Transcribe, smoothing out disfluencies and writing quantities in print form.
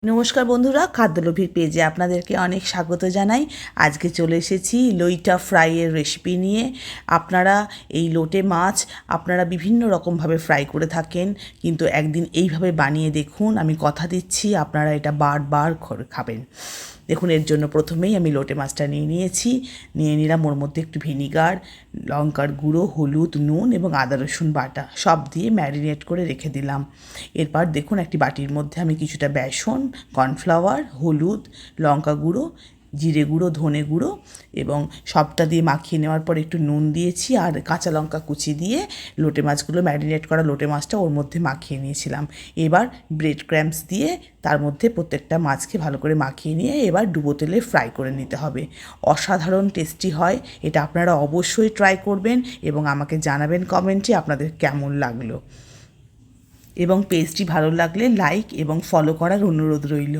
নমস্কার বন্ধুরা, খাদ্যলোভীর পেজে আপনাদেরকে অনেক স্বাগত জানাই। আজকে চলে এসেছি লইটা ফ্রাইয়ের রেসিপি নিয়ে। আপনারা এই লোটে মাছ আপনারা বিভিন্ন রকমভাবে ফ্রাই করে থাকেন, কিন্তু একদিন এইভাবে বানিয়ে দেখুন, আমি কথা দিচ্ছি আপনারা এটা বারবার খাবেন। দেখুন, এর জন্য প্রথমেই আমি লোটে মাছটা নিয়ে নিলাম ওর মধ্যে একটু ভিনিগার, লঙ্কার গুঁড়ো, হলুদ, নুন এবং আদা রসুন বাটা সব দিয়ে ম্যারিনেট করে রেখে দিলাম। এরপর দেখুন, একটি বাটির মধ্যে আমি কিছুটা বেসন, কর্নফ্লাওয়ার, হলুদ, লঙ্কা গুঁড়ো, জিরে গুঁড়ো, ধনে গুঁড়ো এবং সবটা দিয়ে মাখিয়ে নেওয়ার পর একটু নুন দিয়েছি আর কাঁচা লঙ্কা কুচি দিয়ে লোটে মাছগুলো, ম্যারিনেট করা লোটে মাছটা ওর মধ্যে মাখিয়ে নিয়েছিলাম। এবার ব্রেড ক্র্যাম্পস দিয়ে তার মধ্যে প্রত্যেকটা মাছকে ভালো করে মাখিয়ে নিয়ে এবার ডুবো তেলে ফ্রাই করে নিতে হবে। অসাধারণ টেস্টি হয় এটা, আপনারা অবশ্যই ট্রাই করবেন এবং আমাকে জানাবেন কমেন্টে আপনাদের কেমন লাগলো। এবং পেজটি ভালো লাগলে লাইক এবং ফলো করার অনুরোধ রইল।